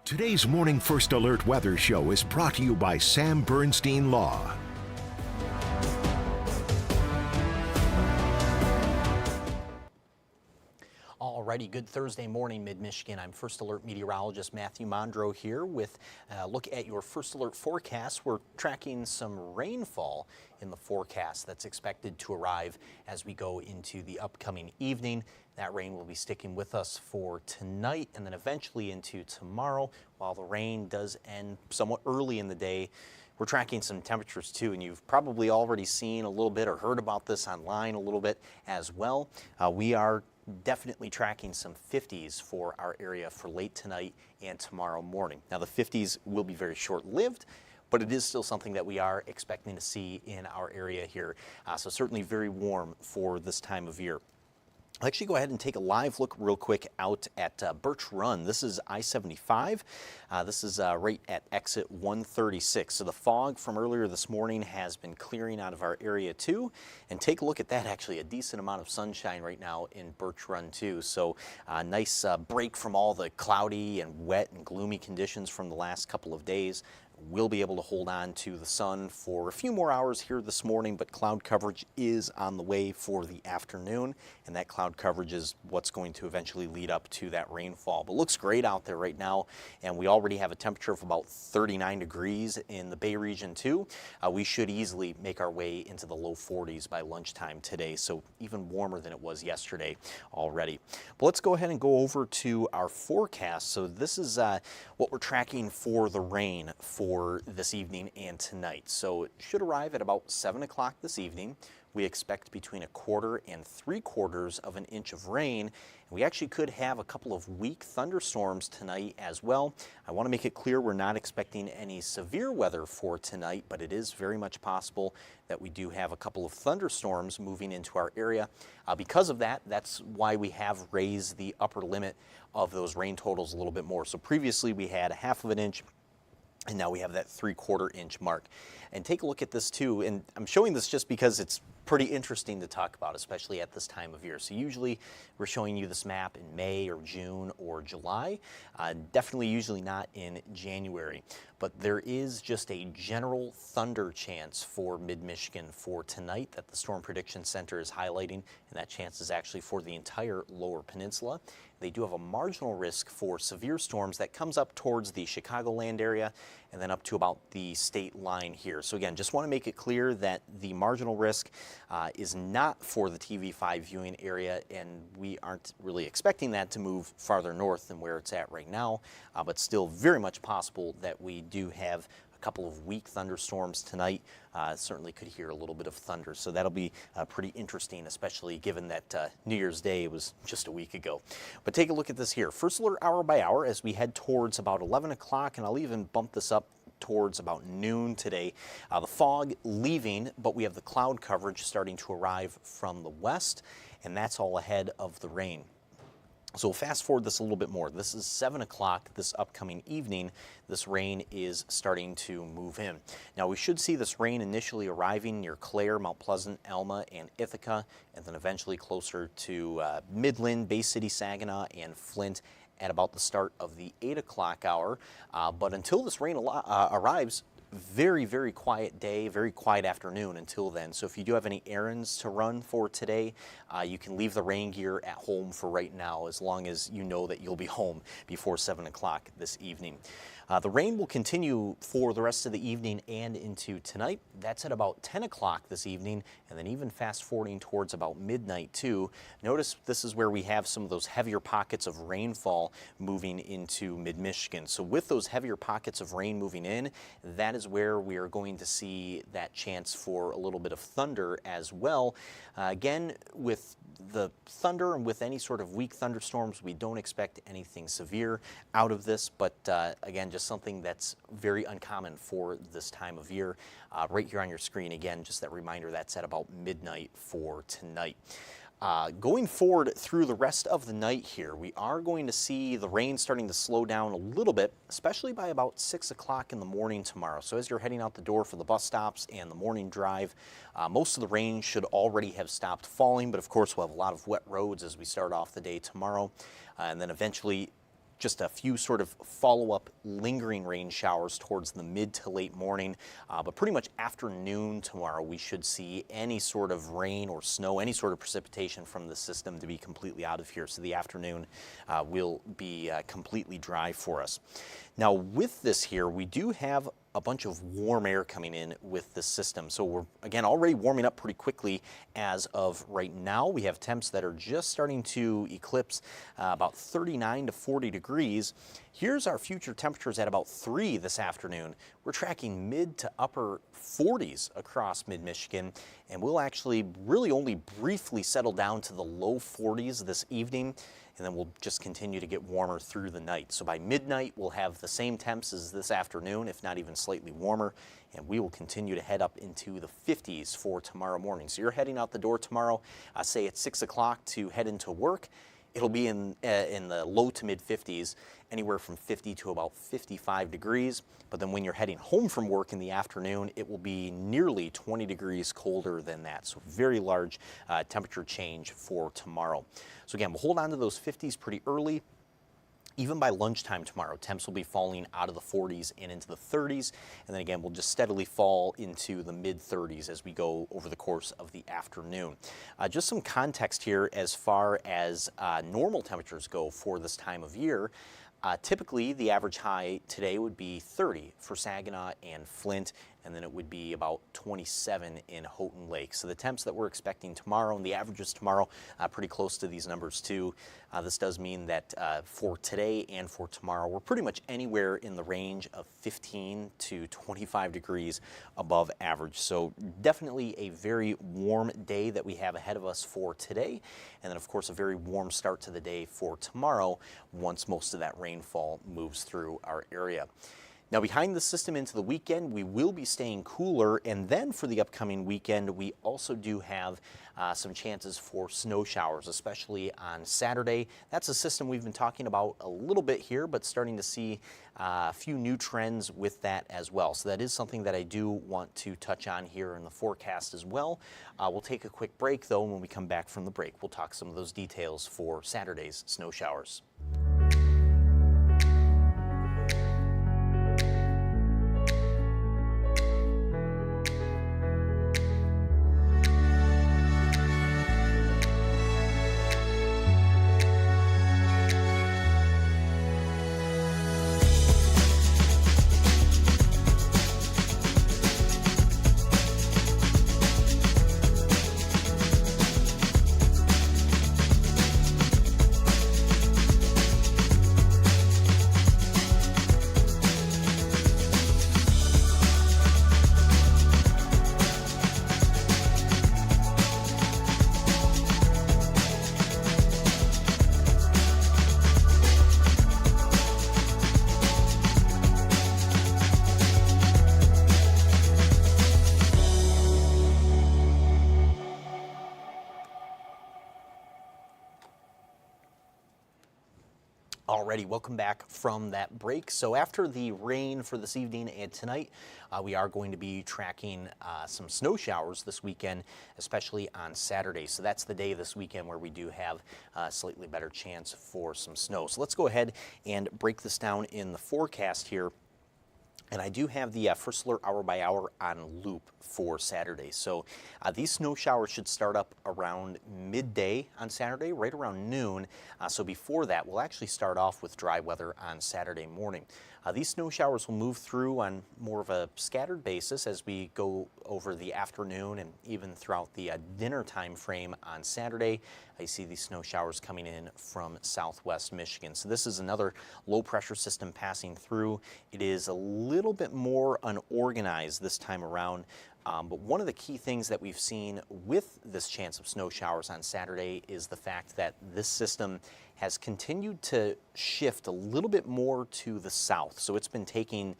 Today's Morning First Alert Weather Show is brought to you by Sam Bernstein Law. Alrighty, good Thursday morning, Mid-Michigan. I'm First Alert meteorologist Matthew Mondro here with a look at your First Alert forecast. We're tracking some rainfall in the forecast that's expected to arrive as we go into the upcoming evening. That rain will be sticking with us for tonight and then eventually into tomorrow. While the rain does end somewhat early in the day, we're tracking some temperatures too, and you've probably already seen a little bit or heard about this online a little bit as well. We are definitely tracking some 50s for our area for late tonight and tomorrow morning. Now the 50s will be very short-lived, but it is still something that we are expecting to see in our area here. So certainly very warm for this time of year. I'll actually go ahead and take a live look real quick out at Birch Run. This is I-75. This is right at exit 136. So the fog from earlier this morning has been clearing out of our area too. And take a look at that, actually a decent amount of sunshine right now in Birch Run too. So a nice break from all the cloudy and wet and gloomy conditions from the last couple of days. We'll be able to hold on to the sun for a few more hours here this morning, but cloud coverage is on the way for the afternoon, and that cloud coverage is what's going to eventually lead up to that rainfall. But it looks great out there right now, and we already have a temperature of about 39 degrees in the Bay region too. We should easily make our way into the low 40s by lunchtime today, so even warmer than it was yesterday already. But let's go ahead and go over to our forecast. So this is what we're tracking for the rain for this evening and tonight. So it should arrive at about 7 o'clock this evening. We expect between 1/4 and 3/4 of an inch of rain. We actually could have a couple of weak thunderstorms tonight as well. I want to make it clear we're not expecting any severe weather for tonight, but it is very much possible that we do have a couple of thunderstorms moving into our area. Because of that, that's why we have raised the upper limit of those rain totals a little bit more. So previously we had 1/2 of an inch, and now we have that 3/4 inch mark. And take a look at this too, and I'm showing this just because it's pretty interesting to talk about, especially at this time of year. So usually we're showing you this map in May or June or July, definitely usually not in January. But there is just a general thunder chance for Mid-Michigan for tonight that the Storm Prediction Center is highlighting, and that chance is actually for the entire lower peninsula. They do have a marginal risk for severe storms that comes up towards the Chicagoland area and then up to about the state line here. So again, just want to make it clear that the marginal risk is not for the TV5 viewing area, and we aren't really expecting that to move farther north than where it's at right now, but still very much possible that we do have a couple of weak thunderstorms tonight. Certainly could hear a little bit of thunder, so that'll be pretty interesting, especially given that New Year's Day was just a week ago. But take a look at this here. First alert hour by hour as we head towards about 11 o'clock, and I'll even bump this up towards about noon today. The fog leaving, but we have the cloud coverage starting to arrive from the west, and that's all ahead of the rain. So we'll fast forward this a little bit more. This is 7 o'clock this upcoming evening. This rain is starting to move in. Now we should see this rain initially arriving near Clare, Mount Pleasant, Alma, and Ithaca, and then eventually closer to Midland, Bay City, Saginaw, and Flint at about the start of the 8 o'clock hour. But until this rain arrives, very, very quiet day, very quiet afternoon until then. So if you do have any errands to run for today, you can leave the rain gear at home for right now, as long as you know that you'll be home before 7 o'clock this evening. The rain will continue for the rest of the evening and into tonight. That's at about 10 o'clock this evening, and then even fast forwarding towards about midnight too. Notice this is where we have some of those heavier pockets of rainfall moving into Mid-Michigan. So with those heavier pockets of rain moving in, that is where we are going to see that chance for a little bit of thunder as well. Again, with the thunder and with any sort of weak thunderstorms, we don't expect anything severe out of this, but again, just something that's very uncommon for this time of year. Right here on your screen, again, just that reminder, that's at about midnight for tonight. Going forward through the rest of the night here, we are going to see the rain starting to slow down a little bit, especially by about 6 o'clock in the morning tomorrow. So as you're heading out the door for the bus stops and the morning drive, most of the rain should already have stopped falling, but of course we'll have a lot of wet roads as we start off the day tomorrow, and then eventually just a few sort of follow-up lingering rain showers towards the mid to late morning, but pretty much afternoon tomorrow we should see any sort of rain or snow, any sort of precipitation from the system to be completely out of here. So the afternoon will be completely dry for us. Now with this here, we do have a bunch of warm air coming in with the system. So we're, again, already warming up pretty quickly as of right now. We have temps that are just starting to eclipse about 39 to 40 degrees. Here's our future temperatures at about 3 this afternoon. We're tracking mid to upper 40s across mid-Michigan, and we'll actually really only briefly settle down to the low 40s this evening, and then we'll just continue to get warmer through the night. So by midnight, we'll have the same temps as this afternoon, if not even slightly warmer, and we will continue to head up into the 50s for tomorrow morning. So you're heading out the door tomorrow, say at 6 o'clock to head into work. It'll be in the low to mid 50s, anywhere from 50 to about 55 degrees. But then when you're heading home from work in the afternoon, it will be nearly 20 degrees colder than that. So very large temperature change for tomorrow. So again, we'll hold on to those 50s pretty early. Even by lunchtime tomorrow, temps will be falling out of the 40s and into the 30s. And then again, we'll just steadily fall into the mid 30s as we go over the course of the afternoon. Just some context here as far as normal temperatures go for this time of year. Typically, the average high today would be 30 for Saginaw and Flint, and then it would be about 27 in Houghton Lake. So the temps that we're expecting tomorrow and the averages tomorrow, pretty close to these numbers too. This does mean that for today and for tomorrow, we're pretty much anywhere in the range of 15 to 25 degrees above average. So definitely a very warm day that we have ahead of us for today. And then of course, a very warm start to the day for tomorrow once most of that rainfall moves through our area. Now behind the system into the weekend, we will be staying cooler, and then for the upcoming weekend, we also do have some chances for snow showers, especially on Saturday. That's a system we've been talking about a little bit here, but starting to see a few new trends with that as well. So that is something that I do want to touch on here in the forecast as well. We'll take a quick break though, and when we come back from the break, we'll talk some of those details for Saturday's snow showers. Alrighty, welcome back from that break. So after the rain for this evening and tonight, we are going to be tracking some snow showers this weekend, especially on Saturday. So that's the day this weekend where we do have a slightly better chance for some snow. So let's go ahead and break this down in the forecast here. And I do have the first alert hour by hour on loop for Saturday. So these snow showers should start up around midday on Saturday, right around noon. So before that, we'll actually start off with dry weather on Saturday morning. These snow showers will move through on more of a scattered basis as we go over the afternoon and even throughout the dinner time frame on Saturday. I see these snow showers coming in from southwest Michigan. So this is another low pressure system passing through. It is a little bit more unorganized this time around. But one of the key things that we've seen with this chance of snow showers on Saturday is the fact that this system has continued to shift a little bit more to the south. So it's been taking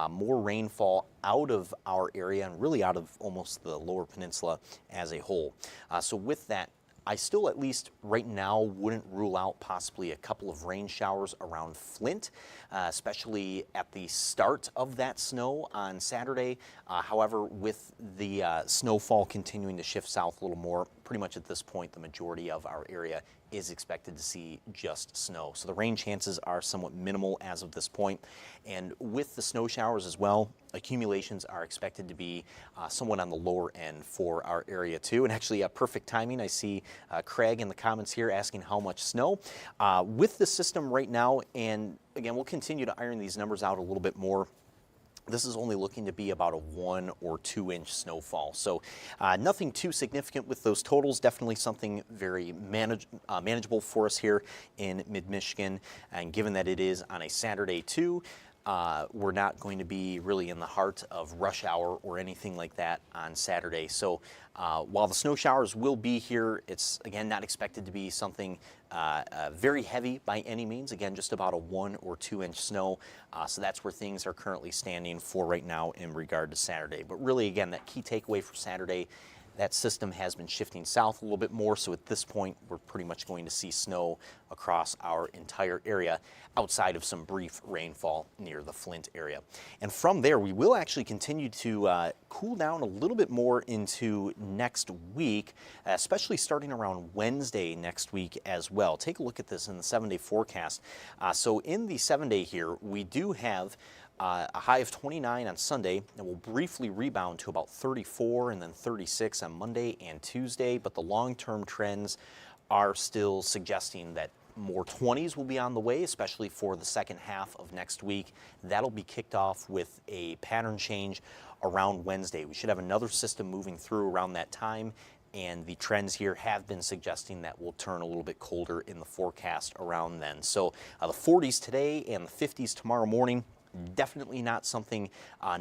more rainfall out of our area and really out of almost the lower peninsula as a whole. So with that, I still, at least right now, wouldn't rule out possibly a couple of rain showers around Flint, especially at the start of that snow on Saturday. However, with the snowfall continuing to shift south a little more, pretty much at this point, the majority of our area is expected to see just snow. So the rain chances are somewhat minimal as of this point. And with the snow showers as well, accumulations are expected to be somewhat on the lower end for our area too. And actually, perfect timing. I see Craig in the comments here asking how much snow. With the system right now, and again, we'll continue to iron these numbers out a little bit more. This is only looking to be about a 1 or 2 inch snowfall. So nothing too significant with those totals. Definitely something very manageable for us here in mid-Michigan. And given that it is on a Saturday too, we're not going to be really in the heart of rush hour or anything like that on Saturday. So while the snow showers will be here, it's again not expected to be something very heavy by any means. Again, just about a 1 or 2 inch snow. So that's where things are currently standing for right now in regard to Saturday. But really, again, that key takeaway for Saturday, that system has been shifting south a little bit more, so at this point we're pretty much going to see snow across our entire area outside of some brief rainfall near the Flint area. And from there we will actually continue to cool down a little bit more into next week, especially starting around Wednesday next week as well. Take a look at this in the 7-day forecast. So in the 7-day here, we do have a high of 29 on Sunday, and will briefly rebound to about 34 and then 36 on Monday and Tuesday, but the long-term trends are still suggesting that more 20s will be on the way, especially for the second half of next week. That'll be kicked off with a pattern change around Wednesday. We should have another system moving through around that time, and the trends here have been suggesting that will turn a little bit colder in the forecast around then. So the 40s today and the 50s tomorrow morning. Definitely not something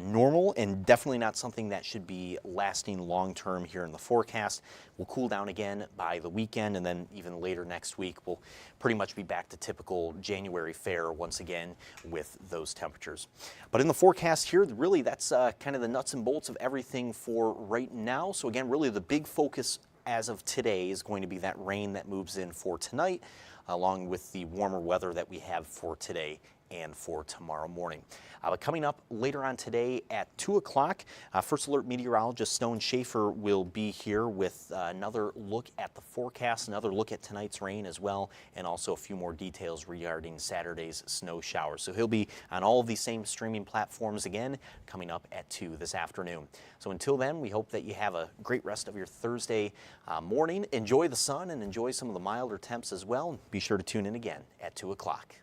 normal, and definitely not something that should be lasting long term here in the forecast. We'll cool down again by the weekend, and then even later next week we'll pretty much be back to typical January fare once again with those temperatures. But in the forecast here, really that's kind of the nuts and bolts of everything for right now. So again, really the big focus as of today is going to be that rain that moves in for tonight, along with the warmer weather that we have for today and for tomorrow morning. But coming up later on today at 2 o'clock, First Alert meteorologist Stone Schaefer will be here with another look at the forecast, another look at tonight's rain as well, and also a few more details regarding Saturday's snow showers. So he'll be on all of these same streaming platforms again, coming up at 2 this afternoon. So until then, we hope that you have a great rest of your Thursday morning. Enjoy the sun and enjoy some of the milder temps as well. Be sure to tune in again at 2 o'clock.